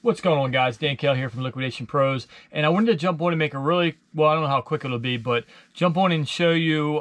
What's going on, guys? Dan Kale here from Liquidation Pros, and I wanted to jump on and make a really, well, I don't know how quick it'll be, but jump on and show you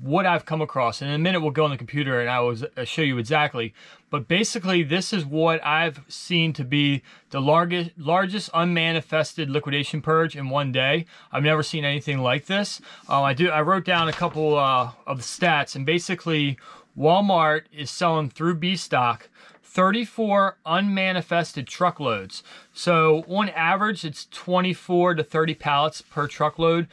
what I've come across. And in a minute, we'll go on the computer and I will show you exactly. But basically, this is what I've seen to be the largest unmanifested liquidation purge in one day. I've never seen anything like this. I wrote down a couple of the stats, and basically, Walmart is selling through B stock 34 unmanifested truckloads. So on average, it's 24 to 30 pallets per truckload.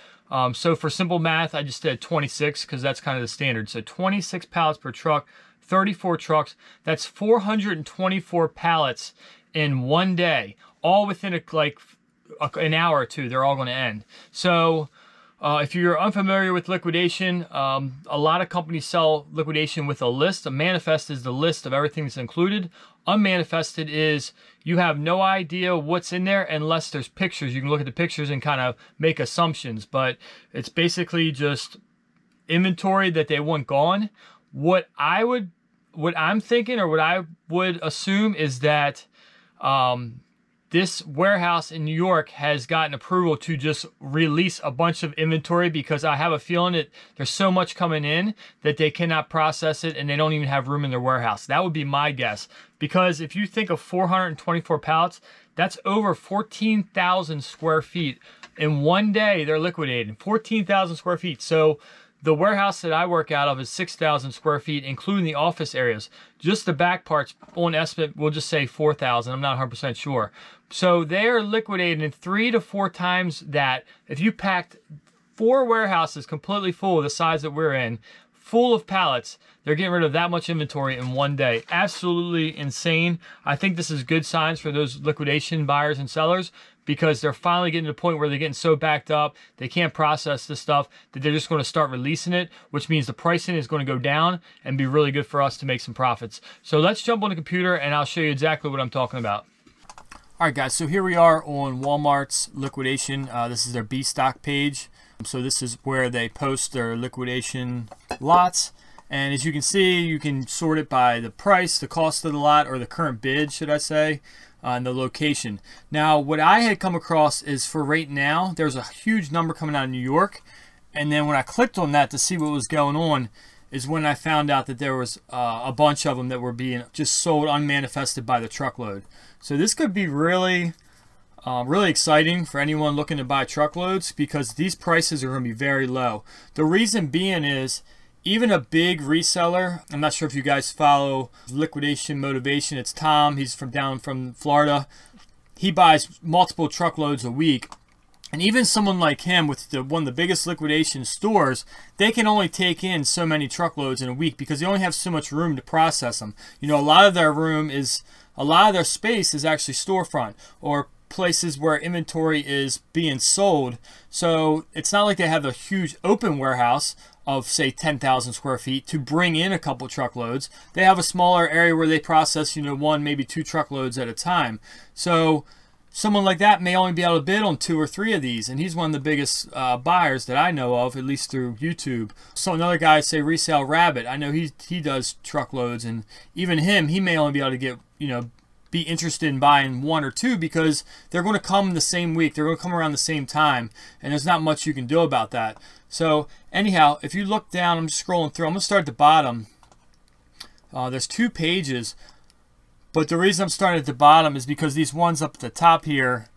So for simple math, I just did 26 because that's kind of the standard. So 26 pallets per truck, 34 trucks. That's 424 pallets in one day, all within an hour or two. They're all going to end. So if you're unfamiliar with liquidation, a lot of companies sell liquidation with a list. A manifest is the list of everything that's included. Unmanifested is you have no idea what's in there unless there's pictures. You can look at the pictures and kind of make assumptions, but it's basically just inventory that they want gone. What I'm thinking, or what I would assume, is that this warehouse in New York has gotten approval to just release a bunch of inventory, because I have a feeling that there's so much coming in that they cannot process it and they don't even have room in their warehouse. That would be my guess, because if you think of 424 pallets, that's over 14,000 square feet. In one day, they're liquidating 14,000 square feet. So the warehouse that I work out of is 6,000 square feet, including the office areas. Just the back parts, on estimate, we'll just say 4,000. I'm not 100% sure. So they're liquidating 3 to 4 times that. If you packed 4 warehouses completely full of the size that we're in, full of pallets, they're getting rid of that much inventory in one day. Absolutely insane. I think this is good signs for those liquidation buyers and sellers, because they're finally getting to the point where they're getting so backed up, they can't process this stuff, that they're just going to start releasing it, which means the pricing is going to go down and be really good for us to make some profits. So let's jump on the computer and I'll show you exactly what I'm talking about. All right, guys, so here we are on Walmart's liquidation. This is their B stock page. So this is where they post their liquidation lots. And as you can see, you can sort it by the price, the cost of the lot, or the current bid, should I say, and the location. Now, what I had come across is, for right now, there's a huge number coming out of New York. And then when I clicked on that to see what was going on, is when I found out that there was a bunch of them that were being just sold unmanifested by the truckload. So this could be really exciting for anyone looking to buy truckloads, because these prices are going to be very low. The reason being is, even a big reseller, I'm not sure if you guys follow Liquidation Motivation, it's Tom, he's down from Florida. He buys multiple truckloads a week. And even someone like him with one of the biggest liquidation stores, they can only take in so many truckloads in a week, because they only have so much room to process them. You know, a lot of their space is actually storefront, or places where inventory is being sold. So it's not like they have a huge open warehouse of, say, 10,000 square feet to bring in a couple truckloads. They have a smaller area where they process, 1, maybe 2 truckloads at a time. So someone like that may only be able to bid on 2 or 3 of these, and he's one of the biggest buyers that I know of, at least through YouTube. So another guy, say Resale Rabbit, I know he does truckloads, and even him, he may only be able to get, be interested in buying 1 or 2, because they're going to come the same week. They're going to come around the same time, and there's not much you can do about that. So anyhow, if you look down, I'm just scrolling through. I'm going to start at the bottom. There's 2 pages, but the reason I'm starting at the bottom is because these ones up at the top here,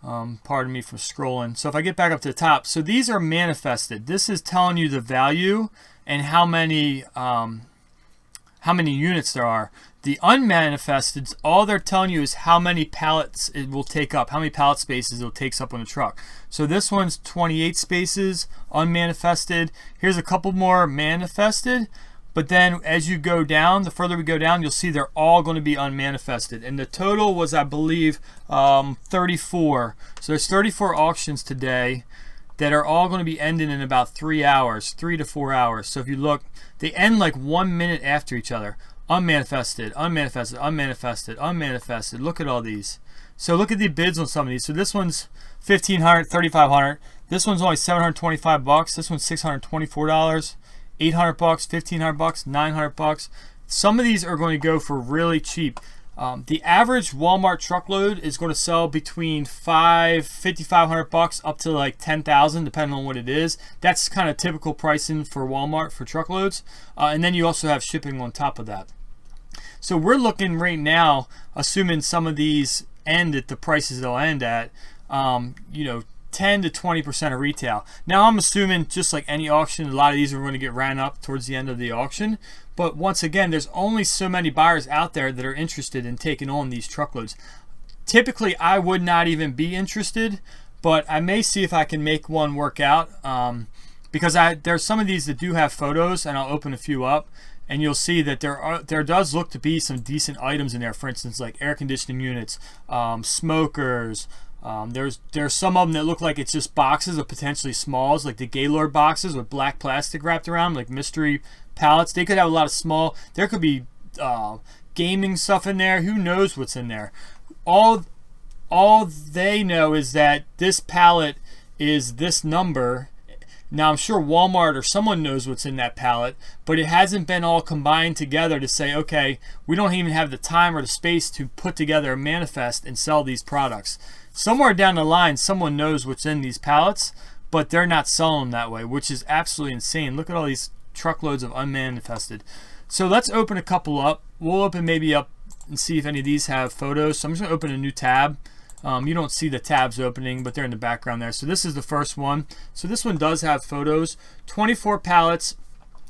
pardon me for scrolling. So if I get back up to the top, so these are manifested. This is telling you the value and how many units there are. The unmanifested, all they're telling you is how many pallets it will take up, how many pallet spaces it takes up on the truck. So this one's 28 spaces, unmanifested. Here's a couple more manifested, but then as you go down, the further we go down, you'll see they're all going to be unmanifested. And the total was, I believe, 34. So there's 34 auctions today that are all going to be ending in about 3 hours, 3 to 4 hours. So if you look, they end like 1 minute after each other. Unmanifested, unmanifested, unmanifested, unmanifested. Look at all these. So look at the bids on some of these. So this one's $1,500, $3,500. This one's only $725. This one's $624. $800, $1,500, $900. Some of these are going to go for really cheap. The average Walmart truckload is going to sell between $5,500 up to like $10,000, depending on what it is. That's kind of typical pricing for Walmart for truckloads. And then you also have shipping on top of that. So we're looking right now, assuming some of these end at the prices they'll end at, 10 to 20% of retail. Now I'm assuming, just like any auction, a lot of these are going to get ran up towards the end of the auction. But once again, there's only so many buyers out there that are interested in taking on these truckloads. Typically, I would not even be interested, but I may see if I can make one work out, because there's some of these that do have photos, and I'll open a few up, and you'll see that there does look to be some decent items in there. For instance, like air conditioning units, smokers. There's some of them that look like it's just boxes of potentially smalls, like the Gaylord boxes with black plastic wrapped around, like mystery pallets. They could have a lot of small. There could be gaming stuff in there. Who knows what's in there? All they know is that this pallet is this number. Now, I'm sure Walmart or someone knows what's in that pallet, but it hasn't been all combined together to say, okay, we don't even have the time or the space to put together a manifest and sell these products. Somewhere down the line, someone knows what's in these pallets, but they're not selling them that way, which is absolutely insane. Look at all these truckloads of unmanifested. So let's open a couple up. We'll open maybe up and see if any of these have photos. So I'm just going to open a new tab. You don't see the tabs opening, but they're in the background there. So this is the first one. So this one does have photos. 24 pallets.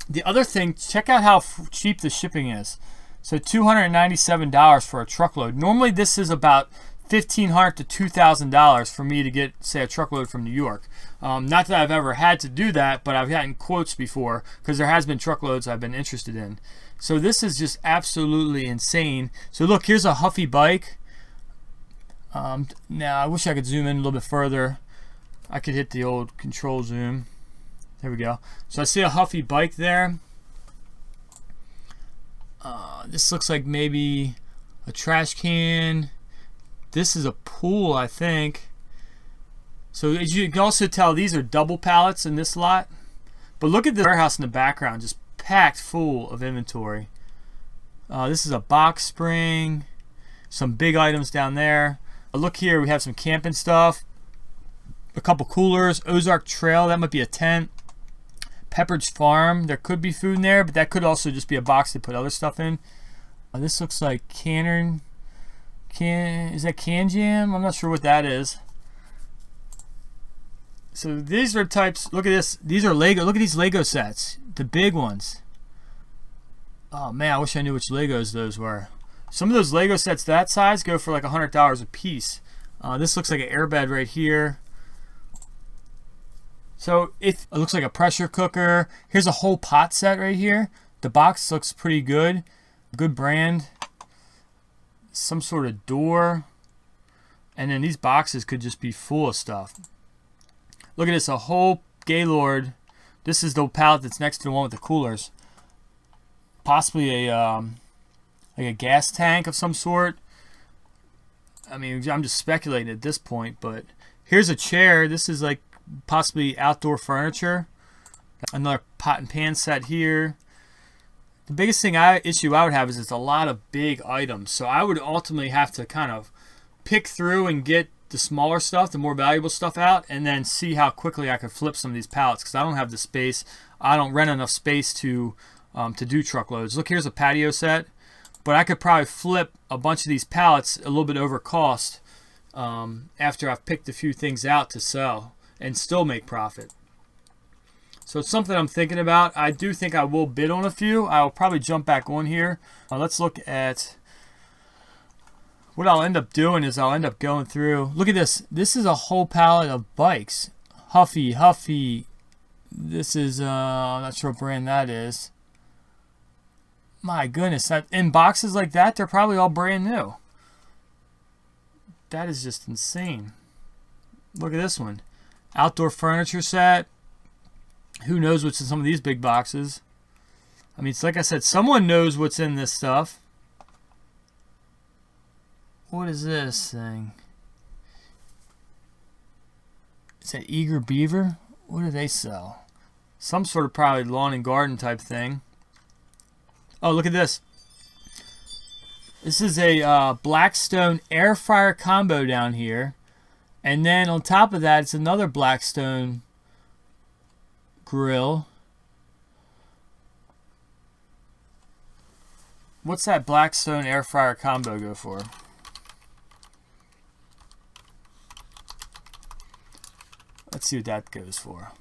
The other thing, check out how cheap the shipping is. So $297 for a truckload. Normally this is about $1,500 to $2,000 for me to get, say, a truckload from New York. Not that I've ever had to do that, but I've gotten quotes before, because there has been truckloads I've been interested in. So this is just absolutely insane. So look, here's a Huffy bike. Now I wish I could zoom in a little bit further. I could hit the old control zoom. There we go. So I see a Huffy bike there. This looks like maybe a trash can. This is a pool, I think. So as you can also tell, these are double pallets in this lot. But look at the warehouse in the background, just packed full of inventory. This is a box spring. Some big items down there. Look here, we have some camping stuff. A couple coolers. Ozark Trail, that might be a tent. Pepperidge Farm, there could be food in there, but that could also just be a box to put other stuff in. This looks like is that Can Jam? I'm not sure what that is. So these are types, look at this. These are Lego. Look at these Lego sets. The big ones. Oh man, I wish I knew which Legos those were. Some of those Lego sets that size go for like $100 a piece. This looks like an airbed right here. So it looks like a pressure cooker. Here's a whole pot set right here. The box looks pretty good. Good brand. Some sort of door. And then these boxes could just be full of stuff. Look at this, a whole Gaylord. This is the pallet that's next to the one with the coolers. Possibly a like a gas tank of some sort. I mean, I'm just speculating at this point, but here's a chair. This is like possibly outdoor furniture. Another pot and pan set here. The biggest issue I would have is it's a lot of big items. So I would ultimately have to kind of pick through and get the smaller stuff, the more valuable stuff out, and then see how quickly I could flip some of these pallets, because I don't have the space. I don't rent enough space to do truckloads. Look, here's a patio set, but I could probably flip a bunch of these pallets a little bit over cost after I've picked a few things out to sell and still make profit. So it's something I'm thinking about. I do think I will bid on a few. I'll probably jump back on here. Let's look at what I'll end up doing is I'll end up going through. Look at this. This is a whole pallet of bikes. Huffy. This is, I'm not sure what brand that is. My goodness. In boxes like that, they're probably all brand new. That is just insane. Look at this one. Outdoor furniture set. Who knows what's in some of these big boxes? I mean, it's like I said, someone knows what's in this stuff. What is this thing? Is that Eager Beaver? What do they sell? Some sort of probably lawn and garden type thing. Oh, look at this. This is a Blackstone air fryer combo down here. And then on top of that, it's another Blackstone grill. What's that Blackstone air fryer combo go for? Let's see what that goes for.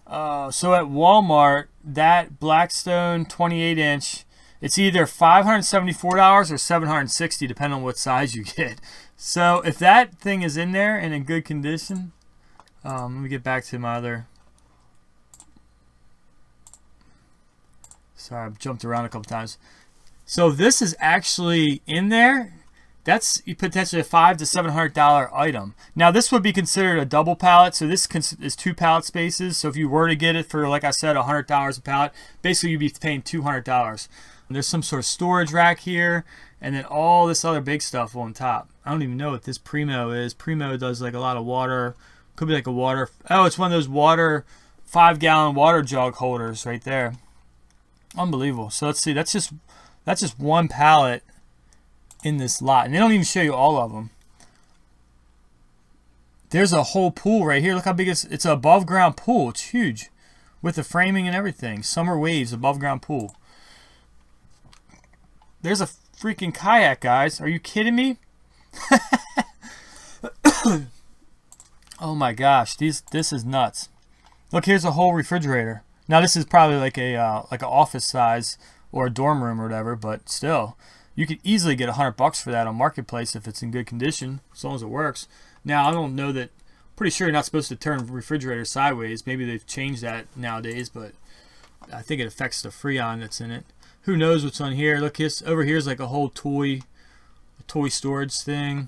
So at Walmart, that Blackstone 28-inch, it's either $574 or $760, depending on what size you get. So if that thing is in there and in good condition, let me get back to my other. Sorry, I've jumped around a couple times. So this is actually in there. That's potentially a $500 to $700 item. Now this would be considered a double pallet, so this is 2 pallet spaces. So if you were to get it for, like I said, $100 a pallet, basically you'd be paying $200. There's some sort of storage rack here, and then all this other big stuff on top. I don't even know what this Primo is. Primo does like a lot of water. Could be like a water. Oh, it's one of those water 5-gallon water jug holders right there. Unbelievable. So let's see. That's just one pallet in this lot, and they don't even show you all of them. There's a whole pool right here. Look how big it's an above ground pool. It's huge with the framing and everything. Summer Waves above ground pool. There's a freaking kayak, guys. Are you kidding me? Oh my gosh, this is nuts. Look, here's a whole refrigerator. Now this is probably like an office size or a dorm room or whatever, but still, you could easily get $100 for that on Marketplace if it's in good condition, as long as it works. Now I don't know that. Pretty sure you're not supposed to turn refrigerators sideways. Maybe they've changed that nowadays, but I think it affects the Freon that's in it. Who knows what's on here? Look, over here is like a whole toy storage thing.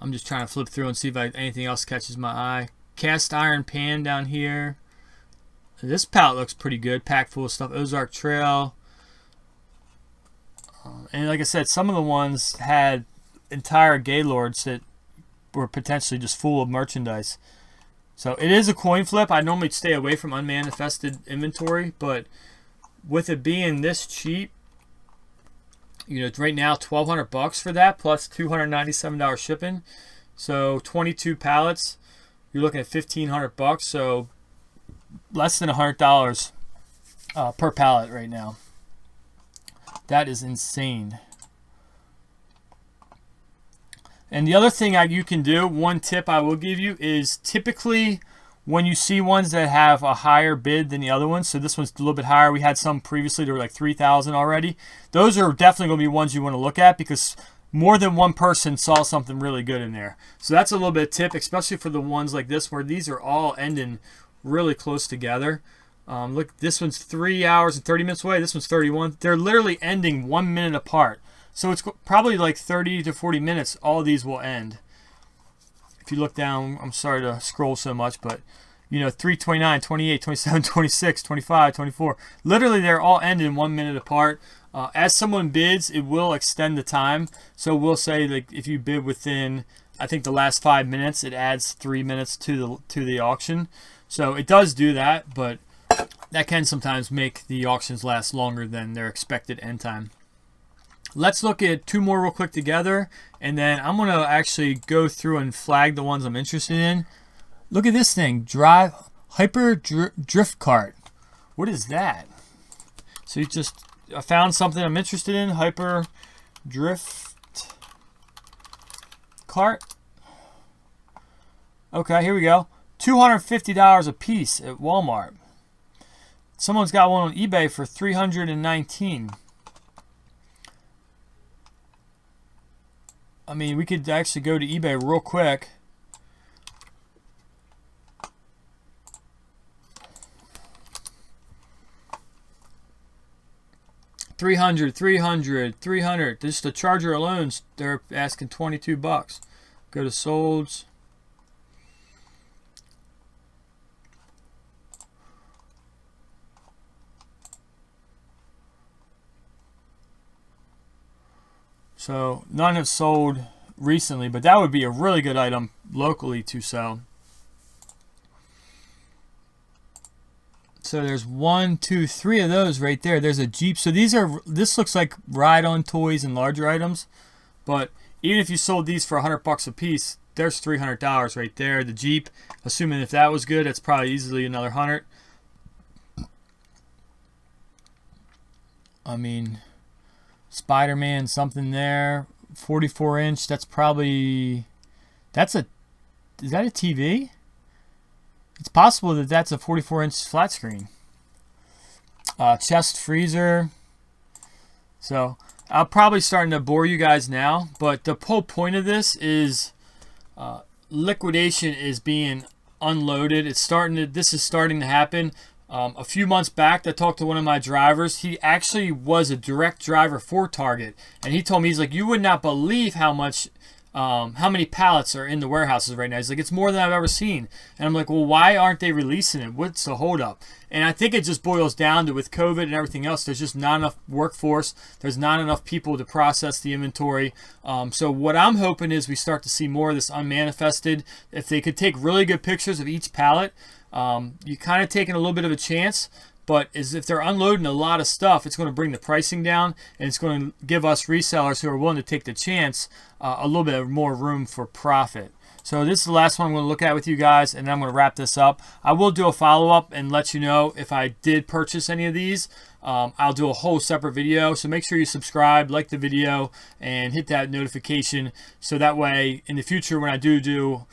I'm just trying to flip through and see if anything else catches my eye. Cast iron pan down here. This pallet looks pretty good, packed full of stuff. Ozark Trail. And like I said, some of the ones had entire Gaylords that were potentially just full of merchandise. So it is a coin flip. I normally stay away from unmanifested inventory, but with it being this cheap, you know, it's right now $1,200 for that plus $297 shipping. So 22 pallets, you're looking at $1,500. So less than $100 per pallet right now. That is insane. And the other thing you can do, one tip I will give you, is typically when you see ones that have a higher bid than the other ones, so this one's a little bit higher. We had some previously that were like $3,000 already. Those are definitely going to be ones you want to look at because more than one person saw something really good in there. So that's a little bit of tip, especially for the ones like this where these are all ending really close together. Look, this one's 3 hours and 30 minutes away. This one's 31. They're literally ending 1 minute apart. So it's probably like 30 to 40 minutes all these will end. If you look down, I'm sorry to scroll so much, but you know, 3, 29, 28, 27, 26, 25, 24. Literally they're all ending 1 minute apart. As someone bids, it will extend the time. So we'll say like if you bid within, I think the last 5 minutes, it adds 3 minutes to the auction. So it does do that, but that can sometimes make the auctions last longer than their expected end time. Let's look at 2 more real quick together, and then I'm going to actually go through and flag the ones I'm interested in. Look at this thing, Hyper Drift Cart. What is that? So I found something I'm interested in, Hyper Drift Cart. Okay, here we go. $250 a piece at Walmart. Someone's got one on eBay for $319. I mean, we could actually go to eBay real quick. $300. Just the charger alone, they're asking $22. Go to solds. So none have sold recently, but that would be a really good item locally to sell. So there's 1, 2, 3 of those right there. There's a Jeep. So this looks like ride-on toys and larger items. But even if you sold these for $100 a piece, there's $300 right there. The Jeep, assuming if that was good, that's probably easily another 100. I mean, Spider-Man, something there. 44-inch. That's probably. Is that a TV? It's possible that that's a 44-inch flat screen. Chest freezer. So I'm probably starting to bore you guys now, but the whole point of this is liquidation is being unloaded. This is starting to happen. A few months back, I talked to one of my drivers. He actually was a direct driver for Target, and he told me, he's like, you would not believe how many pallets are in the warehouses right now. He's like, it's more than I've ever seen. And I'm like, well, why aren't they releasing it? What's the holdup? And I think it just boils down to, with COVID and everything else, there's just not enough workforce. There's not enough people to process the inventory. So what I'm hoping is we start to see more of this unmanifested. If they could take really good pictures of each pallet, you're kind of taking a little bit of a chance. But if they're unloading a lot of stuff, it's going to bring the pricing down, and it's going to give us resellers who are willing to take the chance a little bit more room for profit. So this is the last one I'm going to look at with you guys, and then I'm going to wrap this up. I will do a follow-up and let you know if I did purchase any of these. I'll do a whole separate video, so make sure you subscribe, like the video, and hit that notification, so that way in the future when I do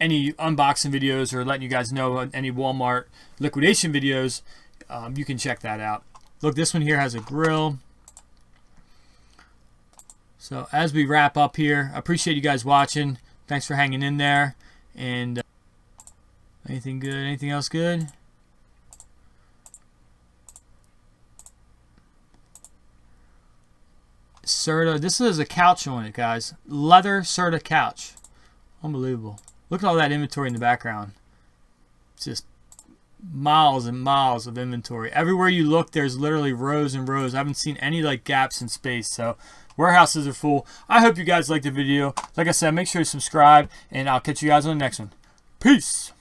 any unboxing videos or letting you guys know any Walmart liquidation videos, you can check that out. Look, this one here has a grill. So as we wrap up here, I appreciate you guys watching. Thanks for hanging in there. And anything good? Anything else good? Serta. This is a couch on it, guys. Leather Serta couch. Unbelievable. Look at all that inventory in the background. It's just miles and miles of inventory. Everywhere you look, there's literally rows and rows. I haven't seen any like gaps in space. So warehouses are full. I hope you guys liked the video. Like I said, make sure you subscribe, and I'll catch you guys on the next one. Peace.